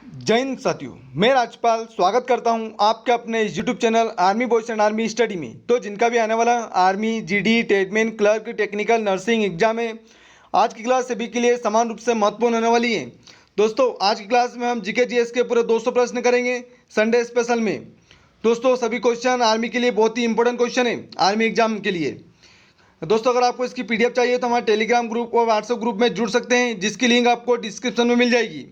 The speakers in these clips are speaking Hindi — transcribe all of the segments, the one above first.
जय हिंद साथियों, मैं राजपाल स्वागत करता हूं आपके अपने YouTube channel army boys and army study में। तो जिनका भी आने वाला army, GD, tradesman, clerk, technical, nursing exam है, आज की क्लास सभी के लिए समान रूप से महत्वपूर्ण होने वाली है। दोस्तों, आज की क्लास में हम जीके जीएस के पूरे 200 प्रश्न करेंगे संडे स्पेशल में। दोस्तों, सभी क्वेश्चन आर्मी के लिए बहुत ही इंपॉर्टेंट क्वेश्चन है आर्मी एग्जाम के लिए। दोस्तों, अगर आपको इसकी पीडीएफ चाहिए तो हमारे टेलीग्राम ग्रुप और व्हाट्सएप ग्रुप में जुड़ सकते हैं, जिसकी लिंक आपको डिस्क्रिप्शन में मिल जाएगी।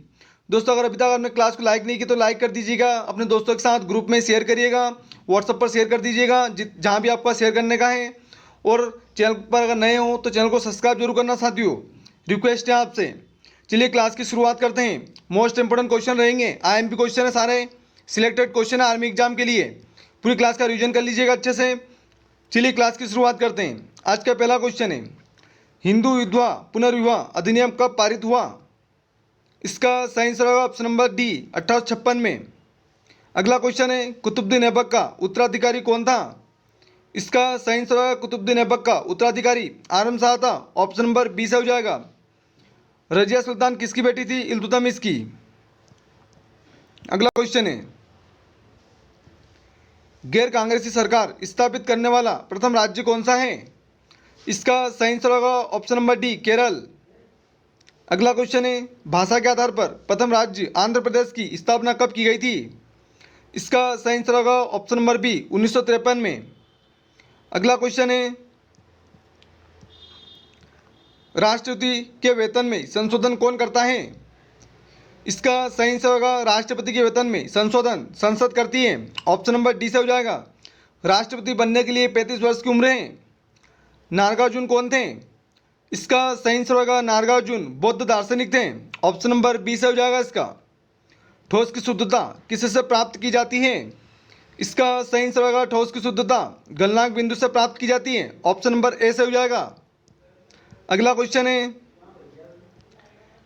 दोस्तों, अगर अभी तक आपने क्लास को लाइक नहीं की तो लाइक कर दीजिएगा, अपने दोस्तों के साथ ग्रुप में शेयर करिएगा, व्हाट्सएप पर शेयर कर दीजिएगा जहाँ भी आपका शेयर करने का है। और चैनल पर अगर नए हो तो चैनल को सब्सक्राइब जरूर करना साथियों, रिक्वेस्ट है आपसे। चलिए क्लास की शुरुआत करते हैं। मोस्ट इंपोर्टेंट क्वेश्चन रहेंगे, आईएमपी क्वेश्चन है, सारे सिलेक्टेड क्वेश्चन है आर्मी एग्जाम के लिए। पूरी क्लास का रिविजन कर लीजिएगा अच्छे से। चलिए क्लास की शुरुआत करते हैं। आज का पहला क्वेश्चन है, हिंदू विधवा पुनर्विवाह अधिनियम कब पारित हुआ? इसका सही आंसर होगा ऑप्शन नंबर डी, 1856 में। अगला क्वेश्चन है, कुतुबुद्दीन ऐबक का उत्तराधिकारी कौन था? इसका सही आंसर होगा कुतुबुद्दीन ऐबक का उत्तराधिकारी आलम शाह था। ऑप्शन नंबर बी से हो जाएगा। रजिया सुल्तान किसकी बेटी थी? इल्तुतमिश की। अगला क्वेश्चन है, गैर कांग्रेसी सरकार स्थापित करने वाला प्रथम राज्य कौन सा है? इसका सही आंसर होगा ऑप्शन नंबर डी, केरल। अगला क्वेश्चन है, भाषा के आधार पर प्रथम राज्य आंध्र प्रदेश की स्थापना कब की गई थी? इसका सही आंसर होगा ऑप्शन नंबर बी, 1953 में। अगला क्वेश्चन है, राष्ट्रपति के वेतन में संशोधन कौन करता है? इसका सही आंसर होगा राष्ट्रपति के वेतन में संशोधन संसद करती है। ऑप्शन नंबर डी से हो जाएगा। राष्ट्रपति बनने के लिए 35 वर्ष की उम्र है। नागार्जुन कौन थे? इसका सही आंसर होगा नागार्जुन बौद्ध दार्शनिक थे। ऑप्शन नंबर बी से हो जाएगा इसका। ठोस की शुद्धता किससे प्राप्त की जाती है? इसका सही आंसर होगा ठोस की शुद्धता गलनांक बिंदु से प्राप्त की जाती है। ऑप्शन नंबर ए से हो जाएगा। अगला क्वेश्चन है,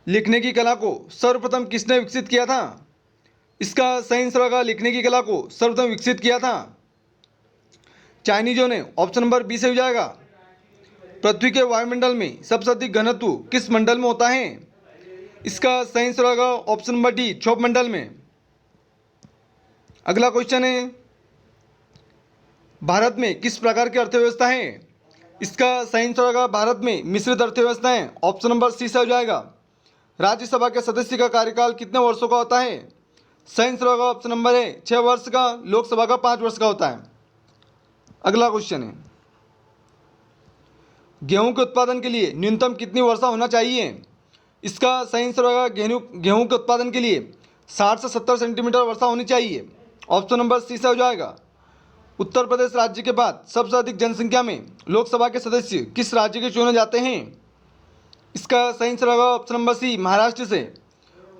लिखने की कला को सर्वप्रथम किसने विकसित किया था? इसका सही आंसर होगा लिखने की कला को सर्वप्रथम विकसित किया था चाइनीजों ने। ऑप्शन नंबर बी से हो जाएगा। पृथ्वी के वायुमंडल में सबसे अधिक घनत्व किस मंडल में होता है? इसका सही आंसर होगा ऑप्शन नंबर डी, क्षोभ मंडल में। अगला क्वेश्चन है, भारत में किस प्रकार की अर्थव्यवस्था है? इसका सही आंसर होगा भारत में मिश्रित अर्थव्यवस्था है। ऑप्शन नंबर सी से हो जाएगा। राज्यसभा के सदस्य का कार्यकाल कितने वर्षों का होता है? सही आंसर होगा ऑप्शन नंबर ए, 6 वर्ष का। लोकसभा का 5 वर्ष का होता है। अगला क्वेश्चन है, गेहूं के उत्पादन के लिए न्यूनतम कितनी वर्षा होना चाहिए? इसका सही आंसर होगा गेहूं के उत्पादन के लिए 60 से 70 सेंटीमीटर वर्षा होनी चाहिए। ऑप्शन नंबर सी से हो जाएगा। उत्तर प्रदेश राज्य के बाद सबसे अधिक जनसंख्या में लोकसभा के सदस्य किस राज्य के चुने जाते हैं? इसका सही आंसर होगा ऑप्शन नंबर सी, महाराष्ट्र से।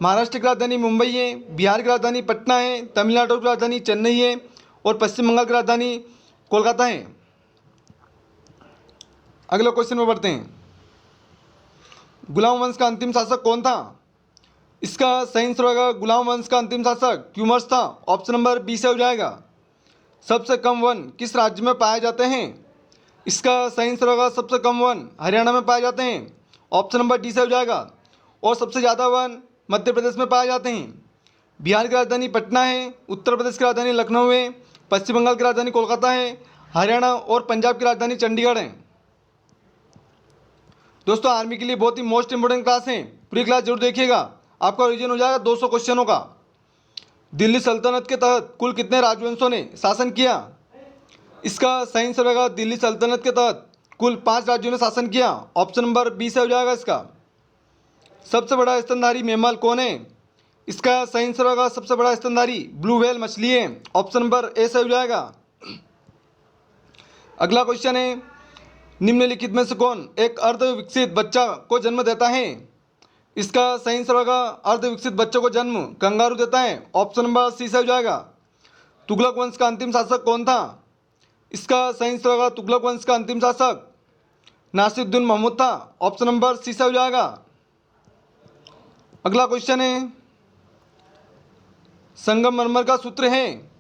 महाराष्ट्र की राजधानी मुंबई है, बिहार की राजधानी पटना है, तमिलनाडु की राजधानी चेन्नई है और पश्चिम बंगाल की राजधानी कोलकाता है। अगले क्वेश्चन में बढ़ते हैं, गुलाम वंश का अंतिम शासक कौन था? इसका सही आंसर होगा गुलाम वंश का अंतिम शासक क्यूमर्स था। ऑप्शन नंबर बी से हो जाएगा। सबसे कम वन किस राज्य में पाए जाते हैं? इसका सही आंसर होगा सबसे कम वन हरियाणा में पाए जाते हैं। ऑप्शन नंबर डी से हो जाएगा। और सबसे ज़्यादा वन मध्य प्रदेश में पाए जाते हैं। बिहार की राजधानी पटना है, उत्तर प्रदेश की राजधानी लखनऊ है, पश्चिम बंगाल की राजधानी कोलकाता है, हरियाणा और पंजाब की राजधानी चंडीगढ़ है। दोस्तों, आर्मी के लिए बहुत ही मोस्ट इंपोर्टेंट क्लास है, पूरी क्लास जरूर देखिएगा, आपका रिवीजन हो जाएगा 200 क्वेश्चनों का। दिल्ली सल्तनत के तहत कुल कितने राजवंशों ने शासन किया? इसका सही आंसर होगा दिल्ली सल्तनत के तहत कुल 5 राज्यों ने शासन किया। ऑप्शन नंबर बी से हो जाएगा इसका। सबसे बड़ा स्तनधारी मैमल कौन है? इसका सही आंसर होगा सबसे बड़ा स्तनधारी ब्लू व्हेल मछली है। ऑप्शन नंबर ए से हो जाएगा। अगला क्वेश्चन है, निम्नलिखित में से कौन एक अर्धविकसित बच्चा को जन्म देता है? इसका सही आंसर होगा अर्धविकसित बच्चों को जन्म कंगारू देता है। ऑप्शन नंबर सी से हो जाएगा। तुगलक वंश का अंतिम शासक कौन था? इसका सही आंसर होगा तुगलक वंश का अंतिम शासक नासिरुद्दीन महमूद था। ऑप्शन नंबर सी से हो जाएगा। अगला क्वेश्चन है, संगमरमर का सूत्र है?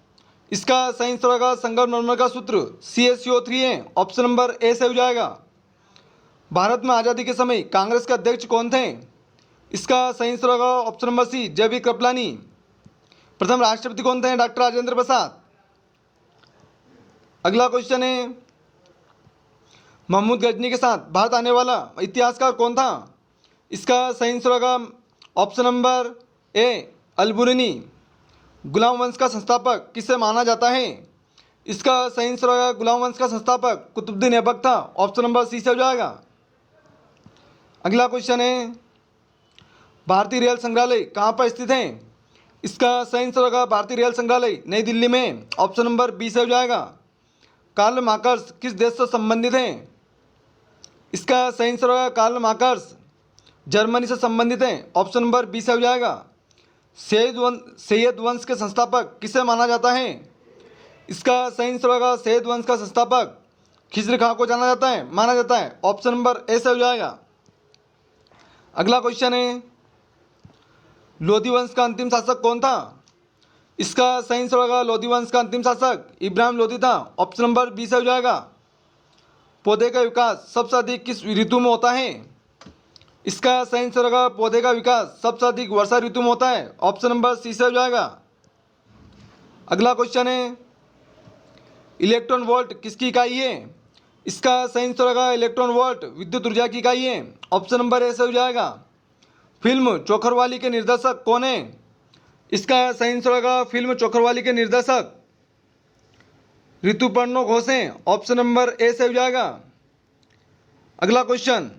इसका सही आंसर होगा संगमरमर का सूत्र CaCO3 है। ऑप्शन नंबर ए से हो जाएगा। भारत में आज़ादी के समय कांग्रेस के अध्यक्ष कौन थे? इसका सही आंसर होगा option number C, JB Kripalani. प्रथम राष्ट्रपति कौन थे? डॉक्टर राजेंद्र प्रसाद। अगला क्वेश्चन है, महमूद गजनी के साथ भारत आने वाला इतिहासकार कौन था? इसका सही आंसर होगा ऑप्शन नंबर ए अलबुरनी। गुलाम वंश का संस्थापक किसे माना जाता है? इसका सही आंसर होगा गुलाम वंश का संस्थापक कुतुबुद्दीन ऐबक था। ऑप्शन नंबर सी से हो जाएगा। अगला क्वेश्चन है, भारतीय रेल संग्रहालय कहाँ पर स्थित है? इसका सही आंसर होगा भारतीय रेल संग्रहालय नई दिल्ली में। ऑप्शन नंबर बी से हो जाएगा। कार्ल मार्क्स किस देश से संबंधित हैं? इसका सही आंसर होगा कार्ल मार्क्स जर्मनी से संबंधित हैं। ऑप्शन नंबर बी से हो जाएगा। सैयद वंश के संस्थापक किसे माना जाता है? इसका सही आंसर होगा सैयद वंश का संस्थापक खिज़्र खां को माना जाता है। ऑप्शन नंबर ए से हो जाएगा। अगला क्वेश्चन है, लोधी वंश का अंतिम शासक कौन था? इसका सही आंसर होगा लोधी वंश का अंतिम शासक इब्राहिम लोधी था। ऑप्शन नंबर बी से हो जाएगा। पौधे का विकास सबसे अधिक किस ऋतु में होता है? इसका सही आंसर होगा पौधे का विकास सबसे अधिक वर्षा ऋतु में होता है। ऑप्शन नंबर सी से हो जाएगा। अगला क्वेश्चन है, इलेक्ट्रॉन वोल्ट किसकी इकाई है? इसका सही आंसर होगा इलेक्ट्रॉन वोल्ट विद्युत ऊर्जा की इकाई है। ऑप्शन नंबर ए से हो जाएगा। फिल्म चोखरवाली के निर्देशक कौन है? इसका सही आंसर होगा फिल्म चोखरवाली के निर्देशक ऋतुपर्णो घोष हैं। ऑप्शन नंबर ए से हो जाएगा। अगला क्वेश्चन,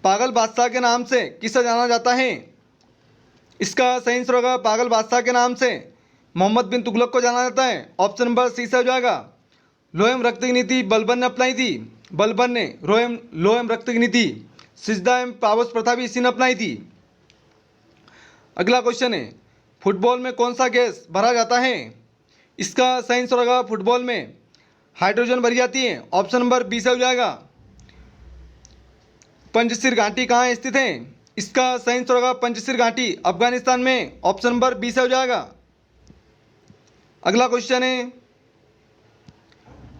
पागल बादशाह के नाम से किसे जाना जाता है? इसका सही आंसर होगा पागल बादशाह के नाम से मोहम्मद बिन तुगलक को जाना जाता है। ऑप्शन नंबर सी से हो जाएगा। लोएम रक्त की नीति बलबन ने अपनाई थी। बलबन ने लोएम रक्त की नीति सिजदा एवं पावस प्रथा भी इसी ने अपनाई थी। अगला क्वेश्चन है, फुटबॉल में कौन सा गैस भरा जाता है? इसका सही आंसर होगा फुटबॉल में हाइड्रोजन भरी जाती है। ऑप्शन नंबर बी से हो जाएगा। पंजशीर घाटी कहाँ स्थित है? इसका सही आंसर होगा पंजशीर घाटी अफगानिस्तान में। ऑप्शन नंबर बी से हो जाएगा। अगला क्वेश्चन है,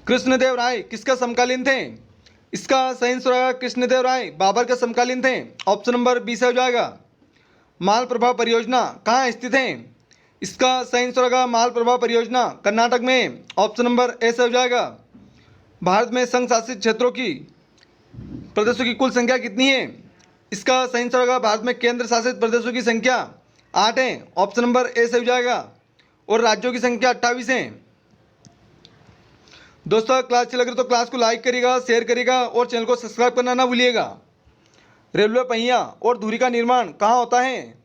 कृष्णदेव राय किसका समकालीन थे? इसका सही आंसर होगा कृष्णदेव राय बाबर के समकालीन थे। ऑप्शन नंबर बी से हो जाएगा। माल प्रभा परियोजना कहाँ स्थित है? इसका सही आंसर होगा माल प्रभा परियोजना कर्नाटक में। ऑप्शन नंबर ए से हो जाएगा। भारत में संघ शासित क्षेत्रों की प्रदेशों की कुल संख्या कितनी है? इसका सही आंसर होगा भारत में केंद्र शासित प्रदेशों की संख्या 8 है। ऑप्शन नंबर ए से हो जाएगा। और राज्यों की संख्या 28 है। दोस्तों क्लास अच्छी लग रही तो क्लास को लाइक करिएगा, शेयर करिएगा और चैनल को सब्सक्राइब करना ना भूलिएगा। रेलवे पहिया और धुरी का निर्माण कहाँ होता है?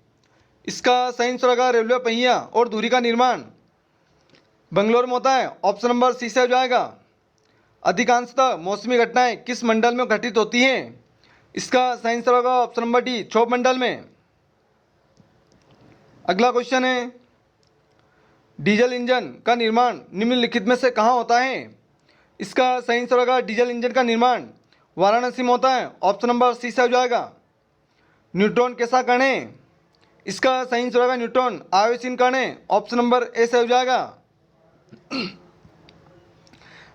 इसका सही आंसर होगा रेलवे पहिया और धुरी का निर्माण बंगलोर में होता है। ऑप्शन नंबर सी से हो जाएगा। अधिकांशतः मौसमी घटनाएं किस मंडल में घटित होती हैं? इसका सही आंसर होगा ऑप्शन नंबर डी क्षोभ मंडल में। अगला क्वेश्चन है, डीजल इंजन का निर्माण निम्नलिखित में से कहाँ होता है? इसका सही आंसर होगा डीजल इंजन का निर्माण वाराणसी में होता है। ऑप्शन नंबर सी से हो जाएगा। न्यूट्रॉन कैसा कण है? इसका सही आंसर होगा न्यूट्रॉन आवेशीन कण है। ऑप्शन नंबर ए से हो जाएगा।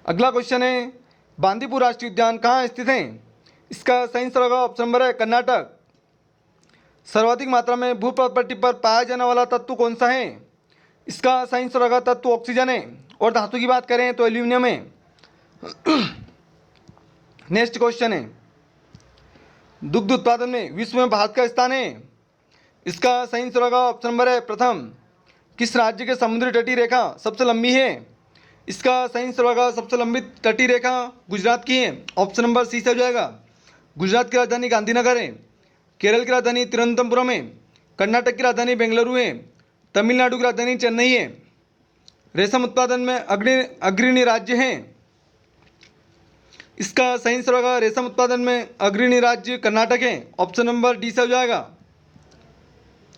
अगला क्वेश्चन है, बांदीपुर राष्ट्रीय उद्यान कहाँ स्थित है? इसका सही आंसर होगा ऑप्शन नंबर है कर्नाटक। सर्वाधिक मात्रा में भूप्रपट्टी पर पाया जाने वाला तत्व कौन सा है? इसका सही आंसर होगा तत्व ऑक्सीजन है। और धातु की बात करें तो एल्यूमिनियम है। नेक्स्ट क्वेश्चन है, दुग्ध उत्पादन में विश्व में भारत का स्थान है? इसका सही आंसर होगा ऑप्शन नंबर है प्रथम। किस राज्य के समुद्री तटीय रेखा सबसे लंबी है? इसका सही आंसर होगा सबसे लंबी तटीय रेखा गुजरात की है। ऑप्शन नंबर सी से हो जाएगा। गुजरात की राजधानी गांधीनगर है। केरल की राजधानी तिरुवनंतपुरम है। कर्नाटक की राजधानी बेंगलुरु है। तमिलनाडु की राजधानी चेन्नई है। रेशम उत्पादन में अग्रणी राज्य हैं। इसका सही आंसर होगा रेशम उत्पादन में अग्रणी राज्य कर्नाटक है। ऑप्शन नंबर डी से हो जाएगा।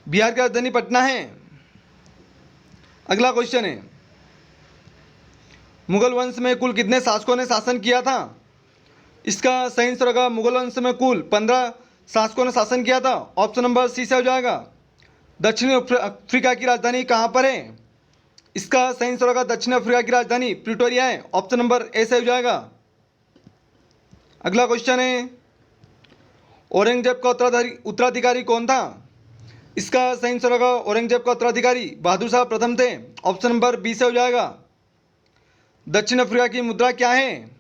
बिहार की राजधानी पटना है। अगला क्वेश्चन है, मुगल वंश में कुल कितने शासकों ने शासन किया था? इसका सही आंसर होगा मुगल वंश में कुल 15 शासकों ने शासन किया था। ऑप्शन नंबर सी से हो जाएगा। दक्षिणी अफ्रीका की राजधानी कहाँ पर है? इसका सही आंसर होगा दक्षिण अफ्रीका की राजधानी प्रिटोरिया है। ऑप्शन नंबर ए से हो जाएगा। अगला क्वेश्चन है, औरंगजेब का उत्तराधिकारी कौन था? इसका सही आंसर होगा औरंगजेब का उत्तराधिकारी बहादुर शाह प्रथम थे। ऑप्शन नंबर बी से हो जाएगा। दक्षिण अफ्रीका की मुद्रा क्या है?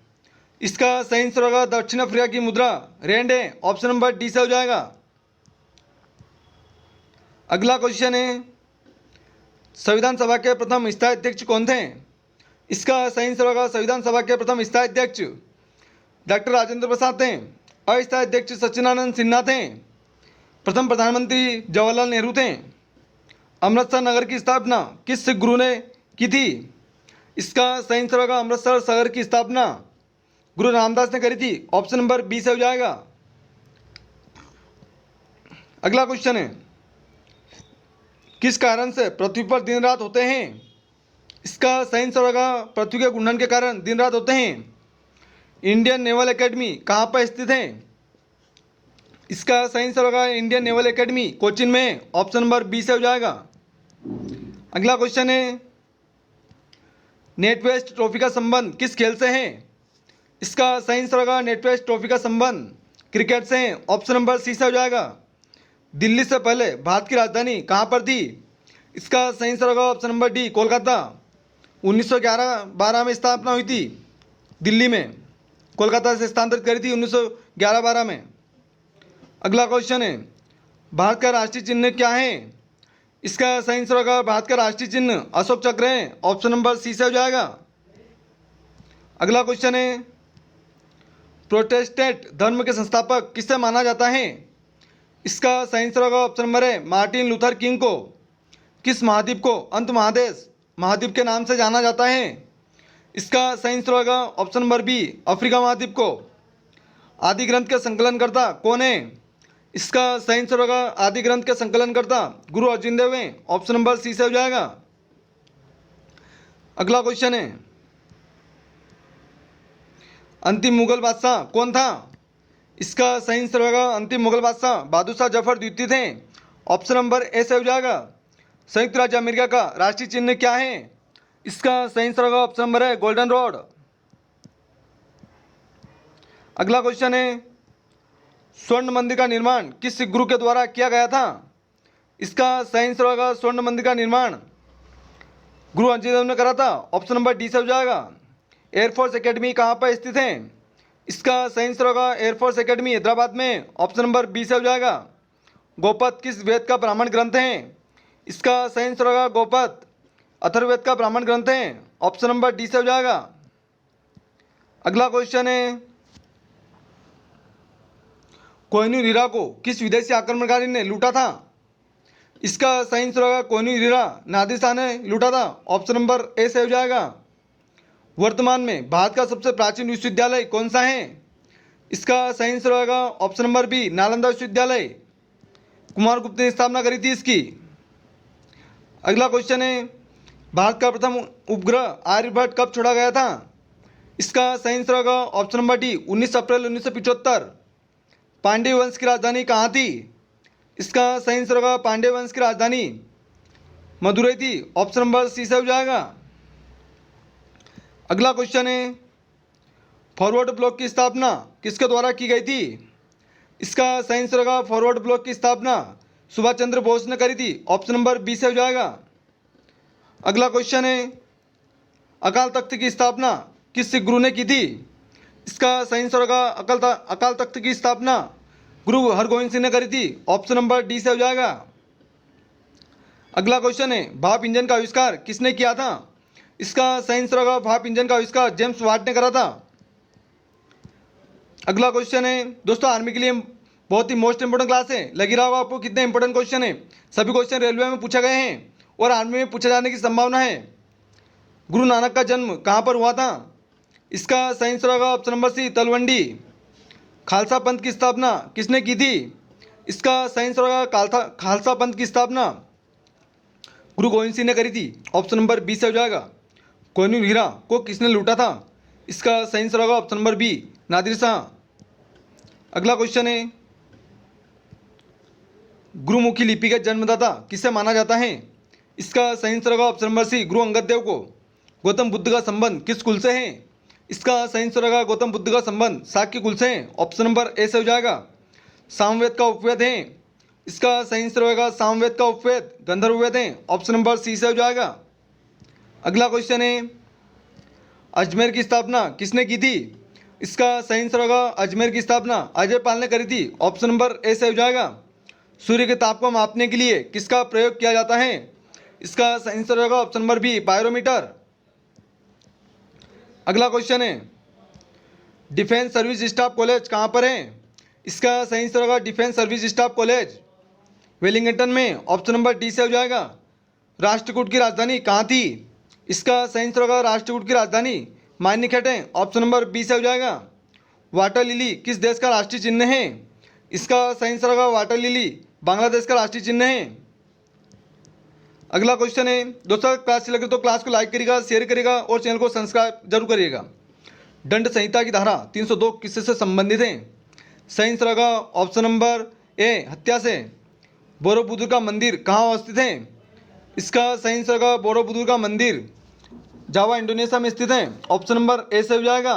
इसका सही आंसर होगा दक्षिण अफ्रीका की मुद्रा रैंड है। ऑप्शन नंबर डी से हो जाएगा। अगला क्वेश्चन है, संविधान सभा के प्रथम स्थायी अध्यक्ष कौन थे? इसका सही आंसर होगा संविधान सभा के प्रथम स्थायी अध्यक्ष डॉक्टर राजेंद्र प्रसाद थे। अस्थायी अध्यक्ष सच्चिदानंद सिन्हा थे। प्रथम प्रधानमंत्री जवाहरलाल नेहरू थे। अमृतसर नगर की स्थापना किस सिख गुरु ने की थी? इसका सही आंसर होगा अमृतसर शहर की स्थापना गुरु रामदास ने करी थी। ऑप्शन नंबर बी से हो जाएगा। अगला क्वेश्चन है, किस कारण से पृथ्वी पर दिन रात होते हैं? इसका सही आंसर होगा पृथ्वी के घूर्णन के कारण दिन रात होते हैं। इंडियन नेवल एकेडमी कहाँ पर स्थित है? इसका सही आंसर होगा इंडियन नेवल एकेडमी कोचिन में। ऑप्शन नंबर बी से हो जाएगा। अगला क्वेश्चन है, नेटवेस्ट ट्रॉफी का संबंध किस खेल से है? इसका सही आंसर होगा नेटवेस्ट ट्रॉफी का संबंध क्रिकेट से है। ऑप्शन नंबर सी से हो जाएगा। दिल्ली से पहले भारत की राजधानी कहाँ पर थी? इसका सही आंसर होगा ऑप्शन नंबर डी कोलकाता। 1911-12 में स्थापना हुई थी दिल्ली में, कोलकाता से स्थानांतरित करी थी 1911-12 में। अगला क्वेश्चन है, भारत का राष्ट्रीय चिन्ह क्या है? इसका सही आंसर होगा भारत का राष्ट्रीय चिन्ह अशोक चक्र है। ऑप्शन नंबर सी से हो जाएगा। अगला क्वेश्चन है, प्रोटेस्टेंट धर्म के संस्थापक किसे माना जाता है? इसका सही आंसर होगा ऑप्शन नंबर है मार्टिन लूथर किंग को। किस महाद्वीप को अंत महादेश महाद्वीप के नाम से जाना जाता है? इसका सही आंसर होगा ऑप्शन नंबर बी अफ्रीका महाद्वीप को। आदि ग्रंथ के संकलनकर्ता कौन है? इसका सही आंसर होगा आदि ग्रंथ के संकलनकर्ता गुरु अर्जुन देव हैं। ऑप्शन नंबर सी से हो जाएगा। अगला क्वेश्चन है, अंतिम मुगल बादशाह कौन था? इसका सही आंसर होगा अंतिम मुगल बादशाह बहादुर शाह जफर द्वितीय थे। ऑप्शन नंबर ए से हो जाएगा। संयुक्त राज्य अमेरिका का राष्ट्रीय चिन्ह क्या है? इसका सही आंसर होगा ऑप्शन नंबर है गोल्डन रोड। अगला क्वेश्चन है, स्वर्ण मंदिर का निर्माण किस सिख गुरु के द्वारा किया गया था? इसका सही आंसर होगा स्वर्ण मंदिर का निर्माण गुरु अर्जुन देव ने करा था। ऑप्शन नंबर डी से हो जाएगा। एयरफोर्स एकेडमी कहाँ पर स्थित है? इसका सही आंसर होगा एयरफोर्स एकेडमी हैदराबाद में। ऑप्शन नंबर बी से हो जाएगा। गोपद किस वेद का ब्राह्मण ग्रंथ है? इसका सही आंसर होगा गोपद अथर्ववेद का ब्राह्मण ग्रंथ है। ऑप्शन नंबर डी से हो जाएगा। अगला क्वेश्चन है, कोहिनूर हीरा को किस विदेशी आक्रमणकारी ने लूटा था? इसका सही आंसर होगा कोहिनूर हीरा नादिर शाह ने लूटा था। ऑप्शन नंबर ए से हो जाएगा। वर्तमान में भारत का सबसे प्राचीन विश्वविद्यालय कौन सा है? इसका सही आंसर होगा ऑप्शन नंबर बी नालंदा विश्वविद्यालय। कुमार गुप्त ने स्थापना करी थी इसकी। अगला क्वेश्चन है, भारत का प्रथम उपग्रह आर्यभट्ट कब छोड़ा गया था? इसका सही आंसर होगा ऑप्शन नंबर डी 19 अप्रैल 1975। पांड्य वंश की राजधानी कहाँ थी? इसका सही आंसर होगा पांड्य वंश की राजधानी मदुरई थी। ऑप्शन नंबर सी से हो जाएगा। अगला क्वेश्चन है, फॉरवर्ड ब्लॉक की स्थापना किसके द्वारा की गई थी? इसका सही आंसर होगा फॉरवर्ड ब्लॉक की स्थापना सुभाष चंद्र बोस ने करी थी। ऑप्शन नंबर बी से हो जाएगा। अगला क्वेश्चन है, अकाल तख्त की स्थापना किस सिख गुरु ने की थी? इसका सही आंसर होगा अकाल तख्त की स्थापना गुरु हरगोविंद सिंह ने करी थी। ऑप्शन नंबर डी से हो जाएगा। अगला क्वेश्चन है, भाप इंजन का आविष्कार किसने किया था? इसका सही आंसर होगा भाप इंजन का आविष्कार जेम्स वाट ने करा था। अगला क्वेश्चन है, दोस्तों आर्मी के लिए बहुत ही मोस्ट इंपोर्टेंट क्लास है। लगी रहा होगा आपको कितने इंपोर्टेंट क्वेश्चन है। सभी क्वेश्चन रेलवे में पूछे गए हैं और आर्मी में पूछे जाने की संभावना है। गुरु नानक का जन्म कहाँ पर हुआ था? इसका सही आंसर होगा option number C Talwandi. Khalsa Panth की स्थापना किसने की थी? इसका सही आंसर होगा खालसा पंथ की स्थापना गुरु गोविंद सिंह ने करी थी। ऑप्शन नंबर बी से हो जाएगा। कोहिनूर हीरा को किसने लूटा था? इसका सही आंसर होगा option number B Nadir Shah. अगला क्वेश्चन है, गुरुमुखी लिपि के जन्मदाता किसे माना जाता है? इसका सही आंसर होगा ऑप्शन नंबर सी गुरु अंगद देव को। गौतम बुद्ध का संबंध किस कुल से है? इसका सही आंसर होगा गौतम बुद्ध का संबंध शाक्य कुल से है। ऑप्शन नंबर ए से हो जाएगा। सामवेद का उपवेद है इसका सही आंसर होगा सामवेद का उपवेद गंधर्व वेद है, ऑप्शन नंबर सी से हो जाएगा। अगला क्वेश्चन है अजमेर की स्थापना किसने की थी? इसका सही आंसर होगा अजमेर की स्थापना अजय पाल ने करी थी, ऑप्शन नंबर ए से हो जाएगा। सूर्य के ताप को मापने के लिए किसका प्रयोग किया जाता है? इसका सही आंसर होगा ऑप्शन नंबर बी पायरोमीटर। अगला क्वेश्चन है डिफेंस सर्विस स्टाफ कॉलेज कहाँ पर है? इसका सही आंसर होगा defence service staff college Wellington में, ऑप्शन नंबर डी से हो जाएगा। राष्ट्रकूट की राजधानी कहाँ थी? इसका सही आंसर होगा राष्ट्रकूट की राजधानी मायनिखेट है, ऑप्शन नंबर बी से हो जाएगा। वाटर लिली किस देश का राष्ट्रीय चिन्ह है? इसका सही आंसर होगा वाटर लिली बांग्लादेश का राष्ट्रीय चिन्ह है। अगला क्वेश्चन है दोस्तों, क्लास अच्छी लगे तो क्लास को लाइक करिएगा, शेयर करिएगा और चैनल को सब्सक्राइब जरूर करिएगा। दंड संहिता की धारा 302 किससे से संबंधित है? सही आंसर होगा ऑप्शन नंबर ए हत्या से। बोरोबुदुर का मंदिर कहाँ अवस्थित है? इसका सही आंसर होगा बोरोबुदुर का मंदिर जावा इंडोनेशिया में स्थित है, ऑप्शन नंबर ए से हो जाएगा।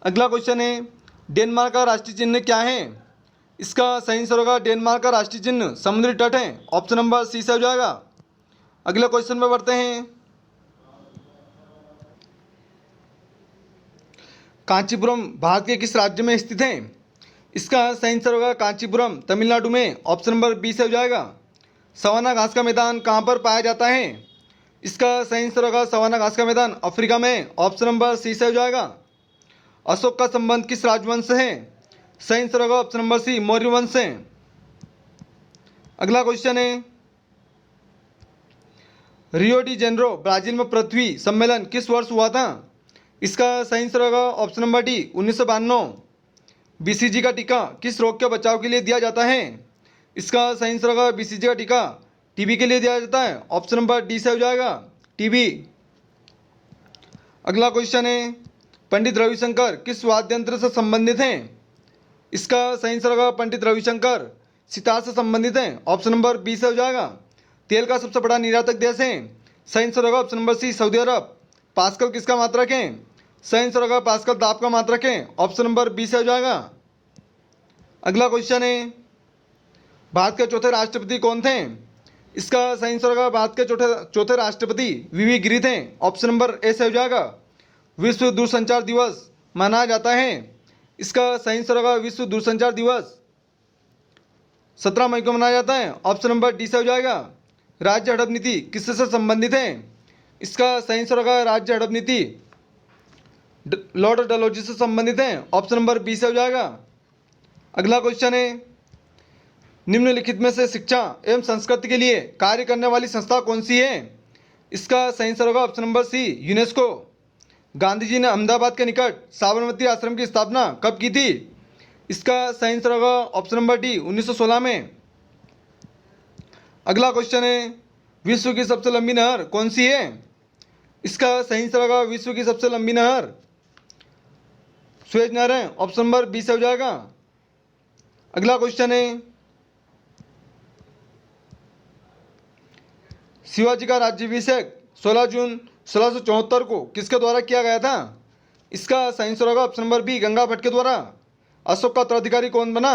अगला क्वेश्चन है डेनमार्क का राष्ट्रीय चिन्ह क्या है? इसका सही आंसर होगा डेनमार्क का राष्ट्रीय चिन्ह समुद्री तट है, ऑप्शन नंबर सी से हो जाएगा। अगले क्वेश्चन में बढ़ते हैं कांचीपुरम भारत के किस राज्य में स्थित है? इसका सही आंसर होगा कांचीपुरम तमिलनाडु में, ऑप्शन नंबर बी से हो जाएगा। सवाना घास का मैदान कहाँ पर पाया जाता है? इसका सही आंसर होगा सवाना घास का मैदान अफ्रीका में, ऑप्शन नंबर सी से हो जाएगा। अशोक का संबंध किस राजवंश से है? सही आंसर होगा ऑप्शन नंबर सी मौर्य वंश से। अगला क्वेश्चन है रियो डी जेनेरो ब्राजील में पृथ्वी सम्मेलन किस वर्ष हुआ था? इसका सही आंसर होगा ऑप्शन नंबर डी 1992। बीसीजी का टीका किस रोग के बचाव के लिए दिया जाता है? इसका सही आंसर होगा बीसीजी का टीका टीबी के लिए दिया जाता है, ऑप्शन नंबर डी से हो जाएगा टीबी। अगला क्वेश्चन है पंडित रविशंकर किस वाद्य यंत्र से संबंधित हैं? इसका सही आंसर होगा पंडित रविशंकर सितार से संबंधित हैं, ऑप्शन नंबर बी से हो जाएगा। तेल का सबसे बड़ा निर्यातक देश है? सही आंसर होगा ऑप्शन नंबर सी सऊदी अरब। पास्कल किसका मात्रक है? सही आंसर होगा पास्कल ताप का मात्रक है, ऑप्शन नंबर बी से हो जाएगा। अगला क्वेश्चन है भारत के चौथे राष्ट्रपति कौन थे? इसका सही आंसर होगा भारत के चौथे राष्ट्रपति वीवी गिरी थे, ऑप्शन नंबर ए से हो जाएगा। विश्व दूरसंचार दिवस मनाया जाता है? इसका सही आंसर होगा विश्व दूरसंचार दिवस 17 मई को मनाया जाता है, ऑप्शन नंबर डी से हो जाएगा। राज्य हड़प नीति किससे संबंधित है? इसका सही आंसर होगा राज्य हड़प नीति लॉर्ड डलहौजी से संबंधित है, ऑप्शन नंबर बी से हो जाएगा। अगला क्वेश्चन है निम्नलिखित में से शिक्षा एवं संस्कृति के लिए कार्य करने वाली संस्था कौन सी है? इसका सही आंसर होगा option number C UNESCO. Gandhi ji ने अहमदाबाद के निकट साबरमती आश्रम की स्थापना कब की थी? इसका सही आंसर होगा ऑप्शन नंबर डी 1916 में। अगला क्वेश्चन है विश्व की सबसे लंबी नहर कौन सी है? इसका सही आंसर होगा विश्व की सबसे लंबी नहर सुएज नहर है, ऑप्शन नंबर बी से हो जाएगा। अगला क्वेश्चन है शिवाजी का राज्याभिषेक 16 जून 1674 को किसके द्वारा किया गया था? इसका सही आंसर होगा option number B Ganga Bhatt के द्वारा। अशोक का उत्तराधिकारी कौन बना?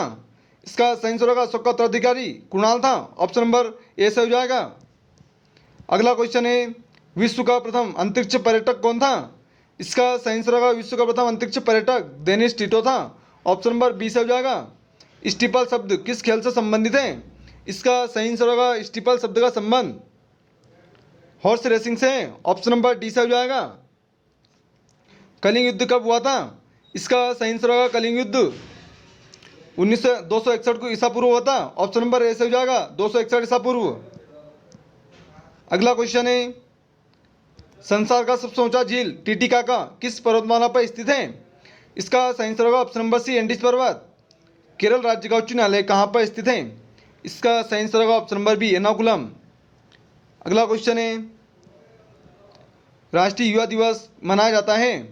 इसका सही आंसर होगा अशोक का उत्तराधिकारी कुणाल था, ऑप्शन नंबर ए से हो जाएगा। अगला क्वेश्चन है विश्व का प्रथम अंतरिक्ष पर्यटक कौन था? इसका सही आंसर होगा विश्व का प्रथम अंतरिक्ष पर्यटक देनिस टिटो था, ऑप्शन नंबर बी से हो जाएगा। स्टीपल शब्द किस खेल से संबंधित है? इसका सही आंसर होगा स्टीपल शब्द का संबंध हॉर्स रेसिंग से, ऑप्शन नंबर डी से हो जाएगा। कलिंग युद्ध कब हुआ था? इसका सही आंसर होगा कलिंग युद्ध 261 को ईसा पूर्व हुआ था, ऑप्शन नंबर ए से हो जाएगा 261 ईसा पूर्व। अगला क्वेश्चन है संसार का सबसे ऊंचा झील टीटीकाका किस पर्वतमाला पर स्थित है? इसका सही आंसर होगा ऑप्शन नंबर सी एंडीज पर्वत। केरल राज्य का उच्च न्यायालय कहाँ पर स्थित है? इसका सही आंसर होगा ऑप्शन नंबर बी एर्नाकुलम। अगला क्वेश्चन है राष्ट्रीय युवा दिवस मनाया जाता है?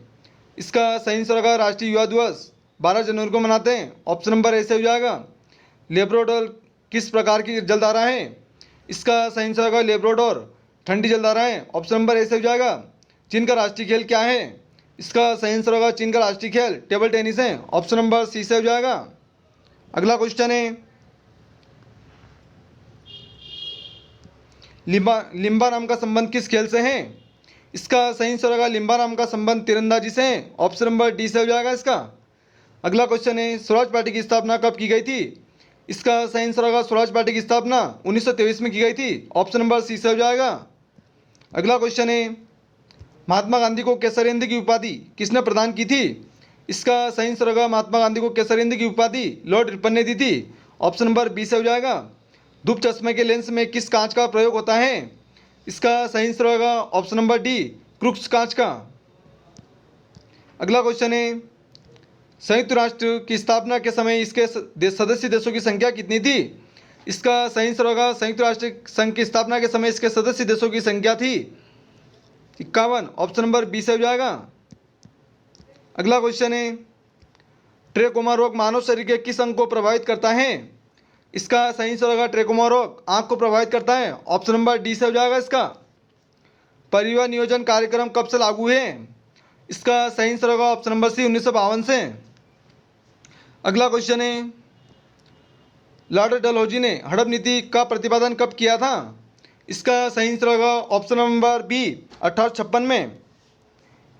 इसका सही आंसर होगा राष्ट्रीय युवा दिवस 12 जनवरी को मनाते हैं, ऑप्शन नंबर ए से हो जाएगा। लेब्राडोर किस प्रकार की जलधारा है? इसका सही आंसर होगा लेब्राडोर ठंडी जलधारा है, ऑप्शन नंबर ए से हो जाएगा। चीन का राष्ट्रीय खेल क्या है? इसका सही आंसर होगा चीन का राष्ट्रीय खेल टेबल टेनिस है, ऑप्शन नंबर सी से हो जाएगा। अगला क्वेश्चन है लिम्बा लिम्बा नाम का संबंध किस खेल से है? इसका सही आंसर होगा लिम्बा नाम का संबंध तीरंदाजी से है। ऑप्शन नंबर डी से हो जाएगा इसका। अगला क्वेश्चन है, स्वराज पार्टी की स्थापना कब की गई थी? इसका सही आंसर होगा स्वराज पार्टी की स्थापना 1923 में की गई थी। ऑप्शन नंबर सी से हो जाएगा। अगला क्वेश्चन है, महात्मा गांधी को केसर हिंद की उपाधि किसने प्रदान की थी? इसका सही आंसर होगा महात्मा गांधी को केसर हिंद की उपाधि लॉर्ड रिपन ने दी थी। ऑप्शन नंबर बी से हो जाएगा। धूप चश्मे के लेंस में किस कांच का प्रयोग होता है? इसका सही आंसर होगा ऑप्शन नंबर डी, क्रुक्स कांच का। अगला क्वेश्चन है, संयुक्त राष्ट्र की स्थापना के समय इसके सदस्य देशों की संख्या कितनी थी? इसका सही आंसर होगा संयुक्त राष्ट्र संघ की स्थापना के समय इसके सदस्य देशों की संख्या थी 51। ऑप्शन नंबर बी से हो जाएगा। अगला क्वेश्चन है, ट्रेकोमा रोग मानव शरीर के किस अंग को प्रभावित करता है? इसका सही आंसर होगा ट्रेकोमा रोग आंख को प्रभावित करता है। ऑप्शन नंबर डी से हो जाएगा इसका। परिवहन नियोजन कार्यक्रम कब से लागू है? इसका सही आंसर होगा ऑप्शन नंबर सी, 1952 से। अगला क्वेश्चन है, लॉर्ड डलहौजी ने हड़प नीति का प्रतिपादन कब किया था? इसका सही आंसर होगा ऑप्शन नंबर बी, 1856 में।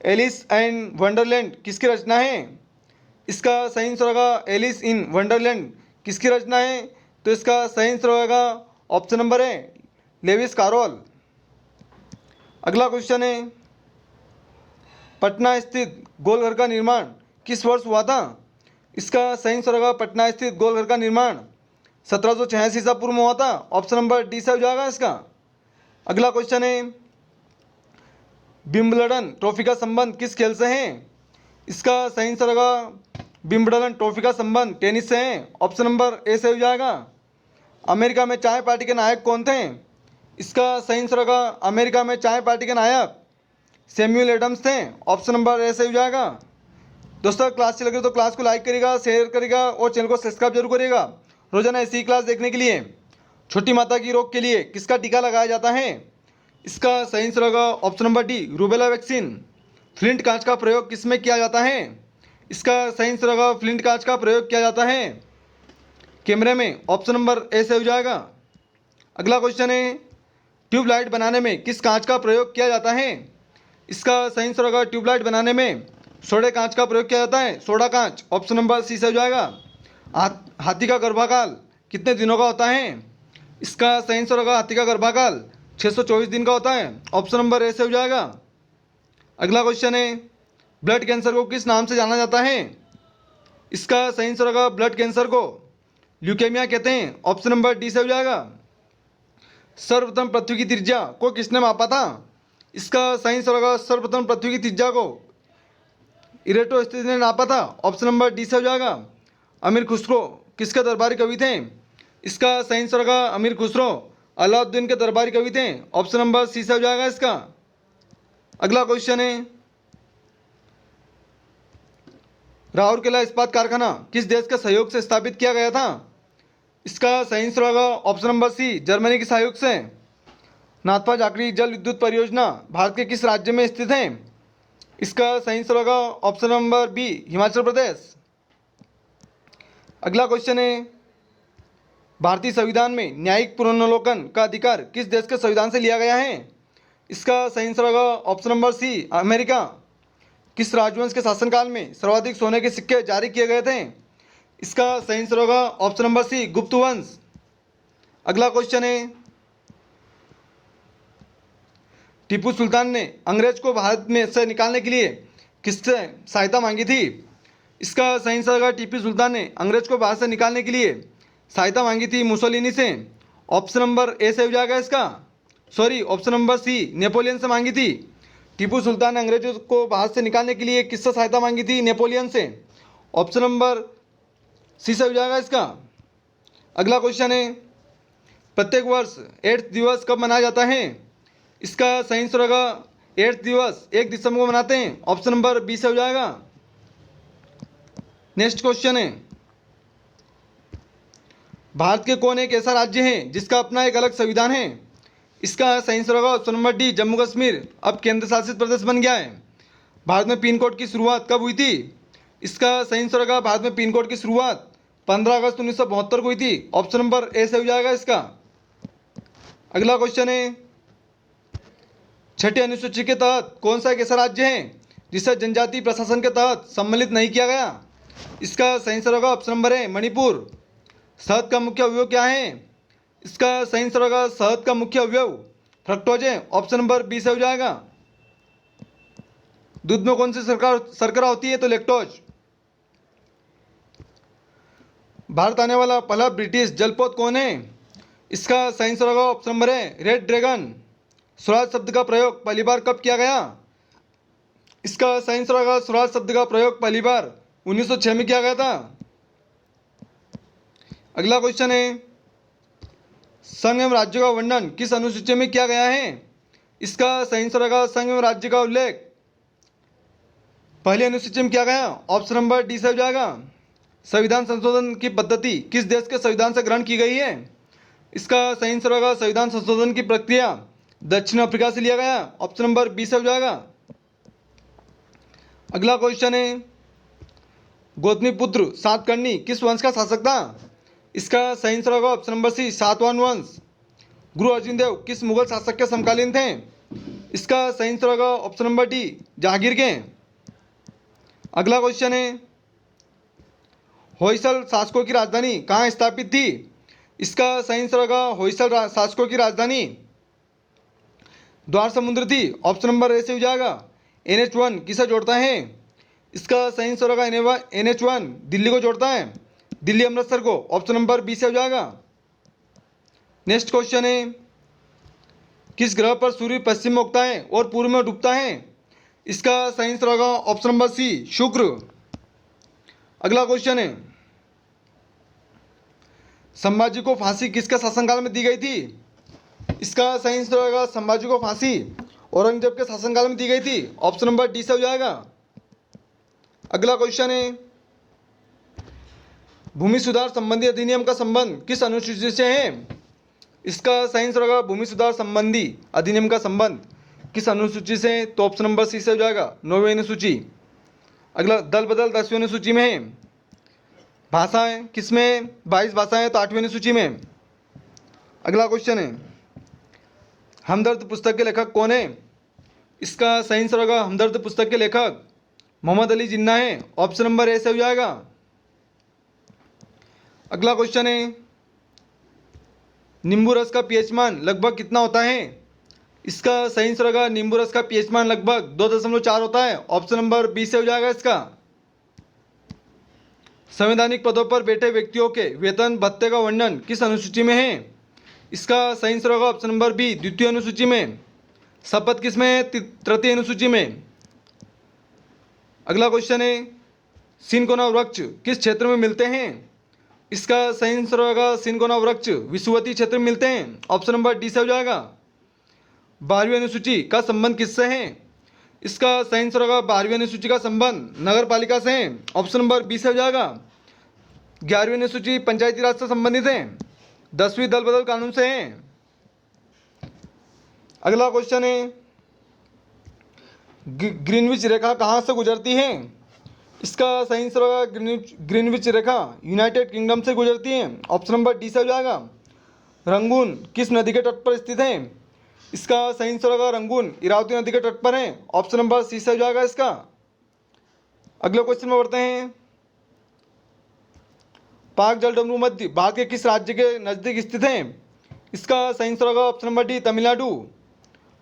एलिस एंड वंडरलैंड किसकी रचना है? इसका सही आंसर होगा एलिस इन वंडरलैंड किसकी रचना है? तो इसका सही आंसर होगा ऑप्शन नंबर है लेविस कैरोल। अगला क्वेश्चन है, पटना स्थित गोलघर का निर्माण किस वर्ष हुआ था? इसका सही आंसर होगा पटना स्थित गोलघर का निर्माण 1786 ईसा पूर्व में हुआ था। ऑप्शन नंबर डी से हो जाएगा इसका। अगला क्वेश्चन है, विंबलडन ट्रॉफी का संबंध किस खेल से है? इसका सही आंसर होगा विंबलडन ट्रॉफी का संबंध टेनिस से है। ऑप्शन नंबर ए से हो जाएगा। अमेरिका में चाय पार्टी के नायक कौन थे? इसका सही आंसर होगा अमेरिका में चाय पार्टी के नायक सैमुअल एडम्स थे। ऑप्शन नंबर ए से हो जाएगा। दोस्तों क्लास अच्छी लगे तो क्लास को लाइक करिएगा, शेयर करिएगा और चैनल को सब्सक्राइब जरूर करिएगा। रोजाना ऐसी क्लास देखने के लिए छोटी माता की रोग के लिए किसका टीका लगाया जाता है? इसका सही आंसर होगा option number D, rubella vaccine. Flint कांच का प्रयोग किस में किया जाता है? इसका सही आंसर होगा फ्लिंट कांच का प्रयोग किया जाता है कैमरे में। ऑप्शन नंबर ए से हो जाएगा। अगला क्वेश्चन है, ट्यूबलाइट बनाने में किस कांच का प्रयोग किया जाता है? इसका सही आंसर होगा ट्यूबलाइट बनाने में सोडे कांच का प्रयोग किया जाता है, सोडा कांच। ऑप्शन नंबर सी से हो जाएगा। हाथी का गर्भाकाल कितने दिनों का होता है? इसका सही आंसर होगा हाथी का गर्भाकाल 624 दिन का होता है। ऑप्शन नंबर ए से हो जाएगा। अगला क्वेश्चन है, ब्लड कैंसर को किस नाम से जाना जाता है? इसका सही आंसर होगा ब्लड कैंसर को ल्यूकेमिया कहते हैं। ऑप्शन नंबर डी से हो जाएगा। सर्वप्रथम पृथ्वी की त्रिज्या को किसने मापा था? इसका सही आंसर होगा सर्वप्रथम पृथ्वी की त्रिज्या को इरेटोस्थितिस ने नापा था। ऑप्शन नंबर डी से हो जाएगा। अमीर खुसरो किसके दरबारी कवि थे? इसका सही आंसर होगा अमीर खुसरो अलाउद्दीन के दरबारी कवि थे। ऑप्शन नंबर सी से हो जाएगा इसका। अगला क्वेश्चन है, राउरकेला इस्पात कारखाना किस देश के सहयोग से स्थापित किया गया था? इसका सही आंसर होगा ऑप्शन नंबर सी, जर्मनी के सहयोग से। नाथपा जाखड़ी जल विद्युत परियोजना भारत के किस राज्य में स्थित है? इसका सही आंसर होगा option number B, Himachal Pradesh. अगला क्वेश्चन है, भारतीय संविधान में न्यायिक पुनर्वलोकन का अधिकार किस देश के संविधान से लिया गया है? इसका सही आंसर होगा ऑप्शन नंबर सी, अमेरिका। किस राजवंश के शासनकाल में सर्वाधिक सोने के सिक्के जारी किए गए थे? इसका सही आंसर होगा ऑप्शन नंबर सी, गुप्त वंश। अगला क्वेश्चन है, टीपू सुल्तान ने अंग्रेज को भारत में से निकालने के लिए किससे सहायता मांगी थी? इसका सही आंसर होगा टीपू सुल्तान ने अंग्रेज को भारत से निकालने के लिए सहायता मांगी थी मुसोलिनी से। ऑप्शन नंबर ए से हो जाएगा इसका। Sorry, option number C, Napoleon से मांगी थी। टीपू सुल्तान ने अंग्रेजों को भारत से निकालने के लिए किससे सहायता मांगी थी? नेपोलियन से। ऑप्शन नंबर सी से हो जाएगा इसका। अगला क्वेश्चन है, प्रत्येक वर्ष एड्स दिवस कब मनाया जाता है? इसका सही आंसर होगा एड्स दिवस 1 दिसंबर को मनाते हैं। ऑप्शन नंबर बी से हो जाएगा। नेक्स्ट क्वेश्चन है, भारत के कौन एक ऐसा राज्य है जिसका अपना एक अलग संविधान है? इसका सही आंसर होगा option number D, Jammu Kashmir अब केंद्र शासित प्रदेश बन गया है। भारत में पिन कोड की शुरुआत कब हुई थी? इसका सही आंसर होगा भारत में पिन कोड की शुरुआत 15 अगस्त 1972 को हुई थी। ऑप्शन नंबर ए से हो जाएगा इसका। अगला क्वेश्चन है, छठी अनुसूची के तहत कौन सा एक ऐसा राज्य है जिसे जनजातीय प्रशासन के तहत सम्मिलित नहीं किया गया? इसका सही आंसर होगा ऑप्शन नंबर है मणिपुर। शहद का मुख्य अवयव क्या है? इसका सही आंसर होगा शहद का मुख्य अवयव फ्रक्टोज है। ऑप्शन नंबर बी से हो जाएगा। दूध में कौन सी शर्करा होती है? तो लैक्टोज। भारत आने वाला पहला ब्रिटिश जलपोत कौन है? इसका सही आंसर होगा ऑप्शन नंबर है रेड ड्रैगन। स्वराज शब्द का प्रयोग पहली बार कब किया गया? इसका सही आंसर होगा स्वराज शब्द का प्रयोग पहली बार 1906 में किया गया था। अगला क्वेश्चन है, संघ एवं राज्य का वर्णन किस अनुसूची में किया गया है? इसका सही आंसर होगा संघ एवं राज्य का उल्लेख पहली अनुसूची में किया गया। ऑप्शन नंबर डी से हो जाएगा। संविधान संशोधन की पद्धति किस देश के संविधान से ग्रहण की गई है? इसका सही आंसर होगा संविधान संशोधन की प्रक्रिया दक्षिण अफ्रीका से लिया गया। ऑप्शन नंबर बी से हो जाएगा। अगला क्वेश्चन है, गौतमीपुत्र सातकर्णी किस वंश का शासक था? इसका सही आंसर होगा ऑप्शन नंबर सी सातवाहन वंश। गुरु अर्जुन देव किस मुगल शासक के समकालीन थे? इसका सही आंसर होगा ऑप्शन नंबर डी जहांगीर के। अगला क्वेश्चन है, होयसल शासकों की राजधानी कहाँ स्थापित थी? इसका सही आंसर होगा होयसल शासकों की राजधानी द्वार समुद्र थी। ऑप्शन नंबर ए से हो जाएगा। NH1 किसे जोड़ता है? इसका सही आंसर होगा NH1 दिल्ली को जोड़ता है, दिल्ली अमृतसर को। ऑप्शन नंबर बी से हो जाएगा। नेक्स्ट क्वेश्चन है, किस ग्रह पर सूर्य पश्चिम में उगता है और पूर्व में डूबता है? इसका सही आंसर होगा ऑप्शन नंबर सी शुक्र। अगला क्वेश्चन है, संभाजी को फांसी किसके शासनकाल में दी गई थी? इसका सही आंसर होगा संभाजी को फांसी औरंगजेब के शासनकाल में दी गई थी। ऑप्शन नंबर डी से हो जाएगा। अगला क्वेश्चन है, भूमि सुधार संबंधी अधिनियम का संबंध किस अनुसूची से है? इसका सही आंसर होगा भूमि सुधार संबंधी अधिनियम का संबंध किस अनुसूची से? तो ऑप्शन नंबर सी से हो जाएगा 9वीं अनुसूची। अगला दल बदल 10वीं अनुसूची में है। भाषाएं किसमें? 22 भाषाएं तो 8वीं अनुसूची में। अगला क्वेश्चन है, हमदर्द पुस्तक के लेखक कौन है? इसका सही आंसर होगा हमदर्द पुस्तक के लेखक मोहम्मद अली जिन्ना है। ऑप्शन नंबर ए से हो जाएगा। अगला क्वेश्चन है, नींबू रस का पीएच मान लगभग कितना होता है? इसका सही आंसर होगा नींबू रस का पीएच मान लगभग 2.4 होता है। ऑप्शन नंबर बी से हो जाएगा इसका। संवैधानिक पदों पर बैठे व्यक्तियों के वेतन भत्ते का वर्णन किस अनुसूची में है? इसका सही आंसर होगा ऑप्शन नंबर बी द्वितीय अनुसूची में। शपथ किसमें है? तृतीय अनुसूची में। अगला क्वेश्चन है, सिनकोना वृक्ष किस क्षेत्र में मिलते हैं? इसका सही आंसर होगा सिनकोना वृक्ष विषुवतीय क्षेत्र में मिलते हैं। ऑप्शन नंबर डी से हो जाएगा। 12वीं अनुसूची का संबंध किससे है? इसका सही आंसर होगा 12वीं अनुसूची का संबंध नगर पालिका से है। ऑप्शन नंबर बी से हो जाएगा। 11वीं अनुसूची पंचायती राज से संबंधित है। 10वीं दल बदल कानून से है। अगला क्वेश्चन है, ग्रीनविच रेखा कहाँ से गुजरती है? इसका सही आंसर होगा ग्रीनविच रेखा यूनाइटेड किंगडम से गुजरती है। ऑप्शन नंबर डी से हो जाएगा। रंगून किस नदी के तट पर स्थित है? इसका सही आंसर होगा रंगून इरावती नदी के तट पर है। ऑप्शन नंबर सी से हो जाएगा इसका। अगले क्वेश्चन में बढ़ते हैं, पाक जलडमरू मध्य भारत के किस राज्य के नजदीक स्थित है? इसका सही आंसर होगा ऑप्शन नंबर डी तमिलनाडु।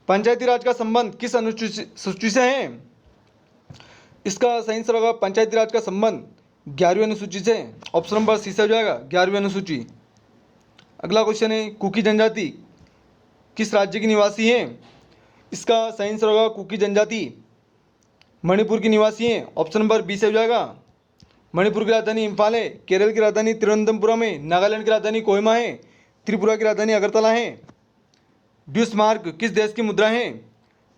पंचायती राज का संबंध किस अनुसूची से है? इसका सही आंसर होगा पंचायती राज का संबंध 11वीं अनुसूची से। ऑप्शन नंबर सी से हो जाएगा 11वीं अनुसूची। अगला क्वेश्चन है, कुकी जनजाति किस राज्य की निवासी है? इसका सही आंसर होगा कुकी जनजाति मणिपुर की निवासी है। ऑप्शन नंबर बी से हो जाएगा। मणिपुर की राजधानी इम्फाल है, केरल की राजधानी तिरुवनंतपुरम है, नागालैंड की राजधानी कोहिमा है, त्रिपुरा की राजधानी अगरतला है। ड्यूसमार्क किस देश की मुद्रा है?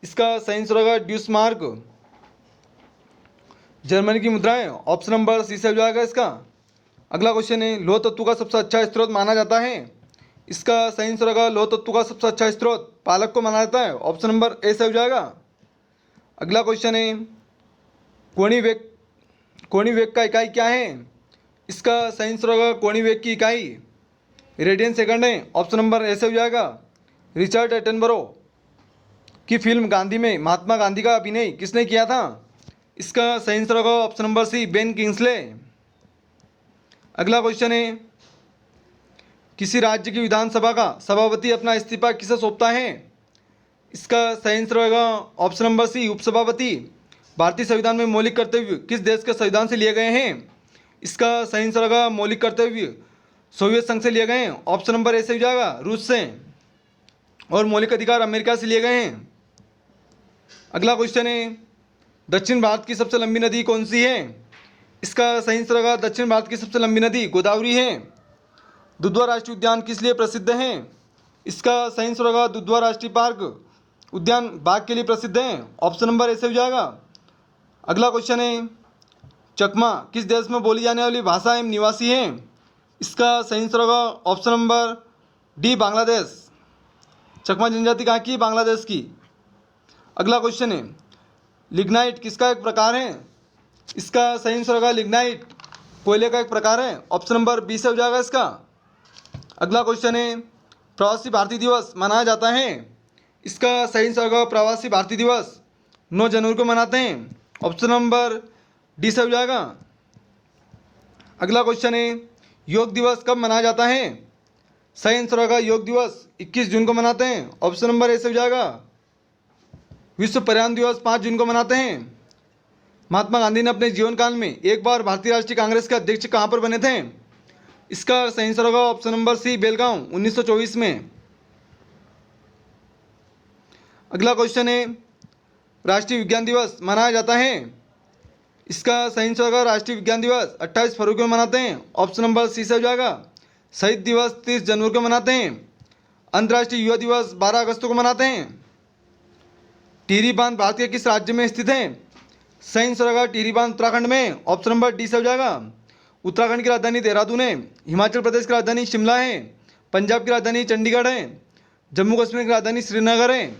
इसका सही आंसर होगा ड्यूसमार्क जर्मनी की मुद्रा है। ऑप्शन नंबर सी से हो जाएगा इसका। अगला क्वेश्चन है, लोह तत्व का सबसे अच्छा स्रोत माना जाता है? इसका सही आंसर होगा लोह तत्व का सबसे अच्छा स्रोत पालक को माना जाता है। ऑप्शन नंबर ए से हो जाएगा। अगला क्वेश्चन है, कोणी वेग का इकाई क्या है? इसका सही आंसर होगा कोणी वेग की इकाई रेडियन सेकंड है। ऑप्शन नंबर ए से हो जाएगा। रिचर्ड एटनबरो की फिल्म गांधी में महात्मा गांधी का अभिनय किसने किया था? इसका सही आंसर होगा option number C, Ben Kingsley. अगला क्वेश्चन है, किसी राज्य की विधानसभा का सभापति अपना इस्तीफा किसे सौंपता है? इसका सही आंसर होगा ऑप्शन नंबर सी, उपसभापति। भारतीय संविधान में मौलिक कर्तव्य किस देश के संविधान से लिए गए हैं? इसका सही आंसर होगा मौलिक कर्तव्य सोवियत संघ से लिए गए हैं। ऑप्शन नंबर ए से हो जाएगा, रूस से। और मौलिक अधिकार अमेरिका से लिए गए हैं। अगला क्वेश्चन है, दक्षिण भारत की सबसे लंबी नदी कौन सी है? इसका सही आंसर होगा दक्षिण भारत की सबसे लंबी नदी गोदावरी है। दुधवा राष्ट्रीय उद्यान किस लिए प्रसिद्ध है? इसका सही आंसर होगा दुधवा राष्ट्रीय पार्क उद्यान बाघ के लिए प्रसिद्ध है। ऑप्शन नंबर ए से हो जाएगा। अगला क्वेश्चन है, चकमा किस देश में बोली जाने वाली भाषा एवं निवासी है? इसका सही आंसर होगा ऑप्शन नंबर डी, बांग्लादेश। चकमा जनजाति कहाँ की? बांग्लादेश की। अगला क्वेश्चन है, लिग्नाइट किसका एक प्रकार है? इसका सही आंसर होगा लिग्नाइट कोयले का एक प्रकार है। ऑप्शन नंबर बी से हो जाएगा इसका। अगला क्वेश्चन है, प्रवासी भारतीय दिवस मनाया जाता है? इसका सही आंसर होगा प्रवासी भारतीय दिवस 9 जनवरी को मनाते हैं। ऑप्शन नंबर डी से हो जाएगा। अगला क्वेश्चन है, योग दिवस कब मनाया जाता है? सही आंसर होगा योग दिवस 21 जून को मनाते हैं। ऑप्शन नंबर ए से हो जाएगा। विश्व पर्यावरण दिवस 5 जून को मनाते हैं। महात्मा गांधी ने अपने जीवन काल में एक बार भारतीय राष्ट्रीय कांग्रेस के अध्यक्ष कहाँ पर बने थे? इसका सही आंसर होगा ऑप्शन नंबर सी, बेलगांव 1924 में। अगला क्वेश्चन है, राष्ट्रीय विज्ञान दिवस मनाया जाता है? इसका सही आंसर होगा राष्ट्रीय विज्ञान दिवस 28 फरवरी को मनाते हैं। ऑप्शन नंबर सी से हो जाएगा। शहीद दिवस 30 जनवरी को मनाते हैं। अंतर्राष्ट्रीय युवा दिवस 12 अगस्त को मनाते हैं। टिहरी बांध भारत के किस राज्य में स्थित है? सही आंसर होगा टिहरी बांध उत्तराखंड में। ऑप्शन नंबर डी से हो जाएगा। उत्तराखंड की राजधानी देहरादून है। हिमाचल प्रदेश की राजधानी शिमला है। पंजाब की राजधानी चंडीगढ़ है। जम्मू कश्मीर की राजधानी श्रीनगर है।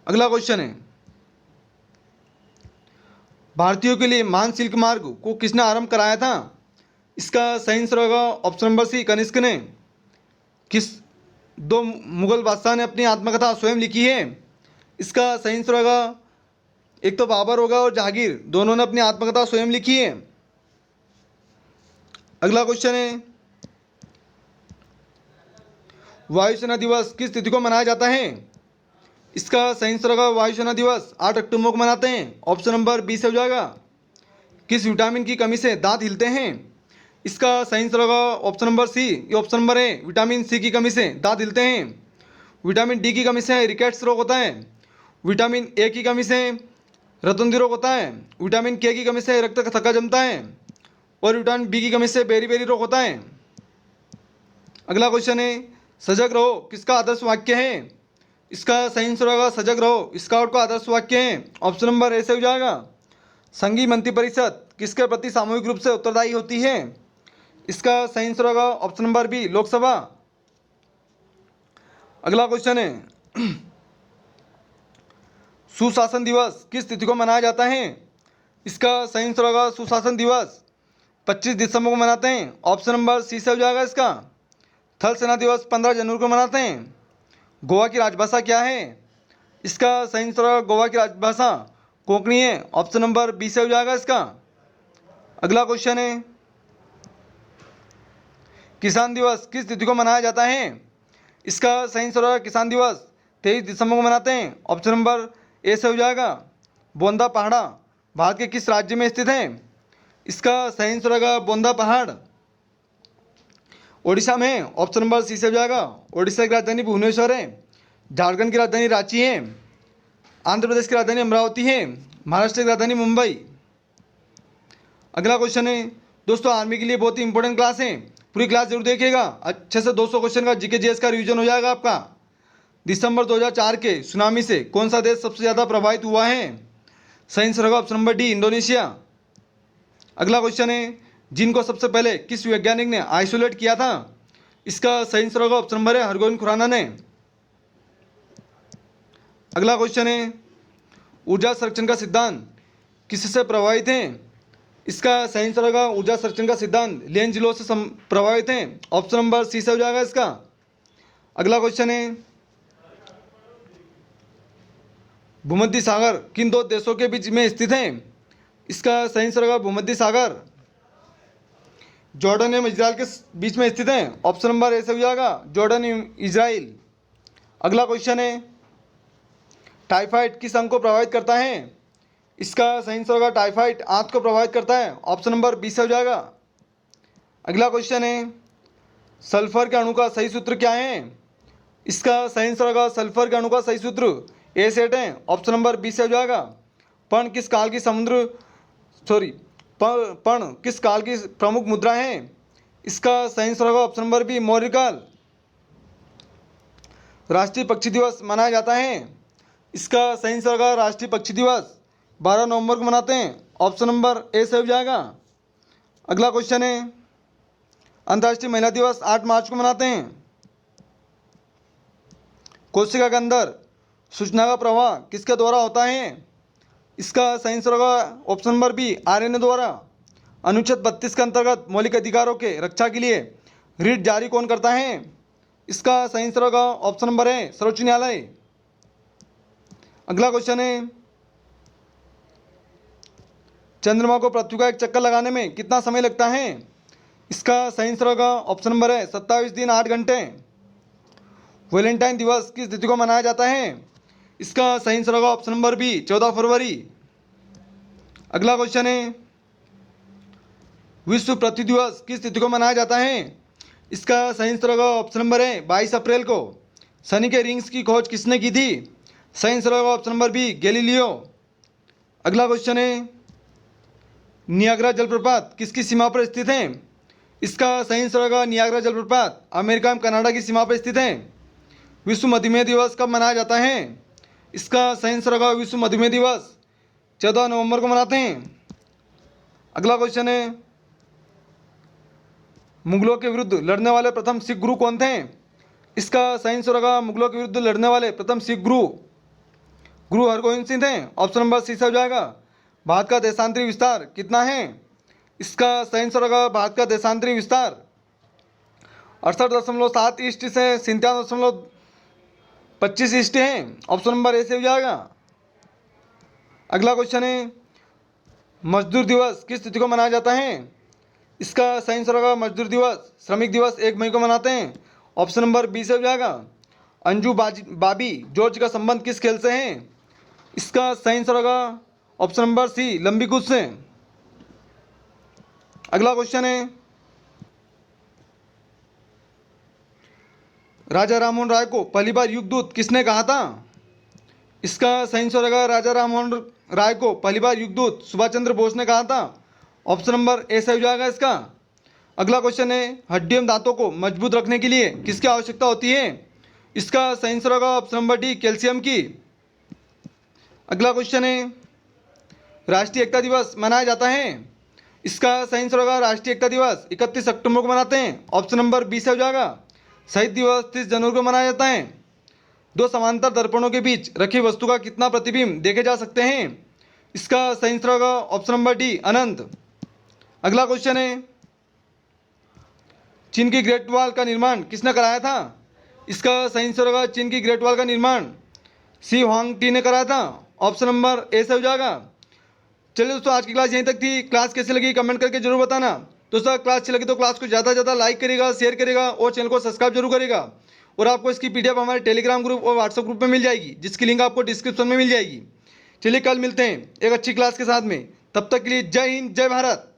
अगला क्वेश्चन है, भारतीयों के लिए महान सिल्क मार्ग को किसने आरंभ कराया था? इसका सही आंसर होगा ऑप्शन नंबर सी, कनिष्क ने। किस 2 मुगल बादशाह ने अपनी आत्मकथा स्वयं लिखी है? इसका सही आंसर होगा एक तो बाबर होगा और जहांगीर, दोनों ने अपनी आत्मकथा स्वयं लिखी है। अगला क्वेश्चन है, वायुसेना दिवस किस तिथि को मनाया जाता है? इसका सही आंसर होगा वायुसेना दिवस 8 अक्टूबर को मनाते हैं। ऑप्शन नंबर बी से हो जाएगा। किस विटामिन की कमी से दांत हिलते हैं? इसका सही आंसर होगा ऑप्शन नंबर सी, ये ऑप्शन नंबर है, विटामिन सी की कमी से दांत हिलते हैं। विटामिन डी की कमी से रिकेट्स रोग होता है। विटामिन ए की कमी से रतुंधी रोग होता है। विटामिन के की कमी से रक्त का थक्का जमता है। और विटामिन बी की कमी से बेरी रोग होता है। अगला क्वेश्चन है, सजग रहो किसका आदर्श वाक्य है? इसका सही आंसर होगा सजग रहो स्काउट का आदर्श वाक्य है। ऑप्शन नंबर ए से हो जाएगा। संघीय मंत्रिपरिषद किसके प्रति सामूहिक रूप से उत्तरदायी होती है? इसका सही आंसर होगा ऑप्शन नंबर बी, लोकसभा। अगला क्वेश्चन है, सुशासन दिवस किस तिथि को मनाया जाता है? इसका सही आंसर होगा सुशासन दिवस 25 दिसंबर को मनाते हैं। ऑप्शन नंबर सी से हो जाएगा इसका। थल सेना दिवस 15 जनवरी को मनाते हैं। गोवा की राजभाषा क्या है? इसका सही आंसर होगा गोवा की राजभाषा कोंकणी है। ऑप्शन नंबर बी से हो जाएगा इसका। अगला क्वेश्चन है, किसान दिवस किस तिथि को मनाया जाता है? इसका सही आंसर होगा किसान दिवस 23 दिसंबर को मनाते हैं। ऑप्शन नंबर ए से हो जाएगा। बोंदा पहाड़ा भारत के किस राज्य में स्थित है? इसका सही आंसर होगा बोंदा पहाड़ ओडिशा में। ऑप्शन नंबर सी से हो जाएगा। ओडिशा की राजधानी भुवनेश्वर है। झारखंड की राजधानी रांची है। आंध्र प्रदेश की राजधानी अमरावती है। महाराष्ट्र की राजधानी मुंबई। अगला क्वेश्चन है, दोस्तों आर्मी के लिए बहुत ही इंपॉर्टेंट क्लास है, पूरी क्लास जरूर देखिएगा। अच्छे से 200 क्वेश्चन का जीके जीएस का रिवीजन हो जाएगा आपका। दिसंबर 2004 के सुनामी से कौन सा देश सबसे ज़्यादा प्रभावित हुआ है? सही आंसर होगा ऑप्शन नंबर डी, इंडोनेशिया। अगला क्वेश्चन है, जिनको सबसे पहले किस वैज्ञानिक ने आइसोलेट किया था? इसका सही आंसर होगा ऑप्शन नंबर है, हरगोविंद खुराना ने। अगला क्वेश्चन है, ऊर्जा संरक्षण का सिद्धांत किससे प्रभावित है? इसका सही आंसर होगा ऊर्जा संरक्षण का सिद्धांत लेंज लॉ से प्रभावित है। ऑप्शन नंबर सी से हो जाएगा इसका। अगला क्वेश्चन है, भूमध्य सागर किन दो देशों के बीच में स्थित है? इसका सही आंसर होगा भूमध्य सागर जॉर्डन एवं इजराइल के बीच में स्थित है। ऑप्शन नंबर ए से हो जाएगा जॉर्डन एवं इजराइल। अगला क्वेश्चन है, टाइफाइड किस अंग को प्रभावित करता है? इसका सही आंसर होगा टाइफाइड आंत को प्रभावित करता है। ऑप्शन नंबर बी से हो जाएगा। अगला क्वेश्चन है, सल्फर के अणु का सही सूत्र क्या है? इसका सही आंसर होगा सल्फर के अणु का सही सूत्र A8 है। ऑप्शन नंबर बी से हो जाएगा। पर्ण किस काल की पर्ण किस काल की प्रमुख मुद्रा है? इसका सही आंसर होगा ऑप्शन नंबर बी मौर्य काल। राष्ट्रीय पक्षी दिवस मनाया जाता है? इसका सही आंसर होगा राष्ट्रीय पक्षी दिवस 12 नवंबर को मनाते हैं। ऑप्शन नंबर ए से हो जाएगा। अगला क्वेश्चन है, अंतर्राष्ट्रीय महिला दिवस 8 मार्च को मनाते हैं। कोशिका के अंदर सूचना का प्रवाह किसके द्वारा होता है? इसका सही आंसर होगा ऑप्शन नंबर बी आरएनए द्वारा। अनुच्छेद 32 के अंतर्गत मौलिक अधिकारों के रक्षा के लिए रिट जारी कौन करता है? इसका सही आंसर होगा ऑप्शन नंबर ए सर्वोच्च न्यायालय। अगला क्वेश्चन है, चंद्रमा को पृथ्वी का एक चक्कर लगाने में कितना समय लगता है? इसका सही आंसर होगा ऑप्शन नंबर है 27 दिन 8 घंटे। वैलेंटाइन दिवस किस तिथि को मनाया जाता है? इसका सही आंसर होगा ऑप्शन नंबर बी 14 फरवरी। अगला क्वेश्चन है, विश्व पृथ्वी दिवस किस तिथि को मनाया जाता है? इसका सही आंसर होगा ऑप्शन नंबर है 22 अप्रैल को। शनि के रिंग्स की खोज किसने की थी? सही आंसर होगा ऑप्शन नंबर बी गैलीलियो। अगला क्वेश्चन है, नियाग्रा जलप्रपात किसकी सीमा पर स्थित है? इसका सही आंसर होगा नियाग्रा जलप्रपात अमेरिका एवं कनाडा की सीमा पर स्थित है। विश्व मधुमेह दिवस कब मनाया जाता है? इसका सही आंसर होगा विश्व मधुमेह दिवस 14 नवंबर को मनाते हैं। अगला क्वेश्चन है, मुगलों के विरुद्ध लड़ने वाले प्रथम सिख गुरु कौन थे? इसका सही आंसर होगा मुगलों के विरुद्ध लड़ने वाले प्रथम सिख गुरु हरगोविंद सिंह थे। ऑप्शन नंबर सी से हो जाएगा। भारत का देशांतरी विस्तार कितना है? इसका सही आंसर होगा भारत का देशांतरी विस्तार 68.7 ईस्ट से 57.25 ईस्ट है। ऑप्शन नंबर ए से हो जाएगा। अगला क्वेश्चन है, मजदूर दिवस किस तिथि को मनाया जाता है? इसका सही आंसर होगा मजदूर दिवस श्रमिक दिवस 1 मई को मनाते हैं। ऑप्शन नंबर बी से हो जाएगा। अंजू बाबी जॉर्ज का संबंध किस खेल से है? इसका सही आंसर होगा ऑप्शन नंबर सी लंबी कूद से। अगला क्वेश्चन है, राजा राममोहन राय को पहली बार युगदूत किसने कहा था? इसका सही आंसर होगा राजा राममोहन राय को पहली बार युगदूत सुभाष चंद्र बोस ने कहा था। ऑप्शन नंबर ए से हो जाएगा इसका। अगला क्वेश्चन है, हड्डी एवं दांतों को मजबूत रखने के लिए किसकी आवश्यकता होती है? इसका सही आंसर होगा ऑप्शन नंबर डी कैल्शियम की। अगला क्वेश्चन है, राष्ट्रीय एकता दिवस मनाया जाता है? इसका सही आंसर होगा राष्ट्रीय एकता दिवस 31 अक्टूबर को मनाते हैं। ऑप्शन नंबर बी से हो जाएगा। शहीद दिवस 30 जनवरी को मनाया जाता है। दो समांतर दर्पणों के बीच रखी वस्तु का कितना प्रतिबिंब देखे जा सकते हैं? इसका सही आंसर होगा ऑप्शन नंबर डी अनंत। अगला क्वेश्चन है, चीन की ग्रेट वॉल का निर्माण किसने कराया था? इसका सही आंसर होगा चीन की ग्रेट वॉल का निर्माण सी हुआंगटी ने कराया था। ऑप्शन नंबर ए से हो जाएगा। चलिए दोस्तों, आज की क्लास यहीं तक थी। क्लास कैसे लगी कमेंट करके जरूर बताना। दोस्तों क्लास अच्छी लगी तो क्लास को ज़्यादा से ज़्यादा लाइक करेगा, शेयर करेगा और चैनल को सब्सक्राइब जरूर करेगा। और आपको इसकी पीडीएफ हमारे टेलीग्राम ग्रुप और व्हाट्सएप ग्रुप में मिल जाएगी, जिसकी लिंक आपको डिस्क्रिप्शन में मिल जाएगी। चलिए कल मिलते हैं एक अच्छी क्लास के साथ में। तब तक के लिए जय हिंद, जय भारत।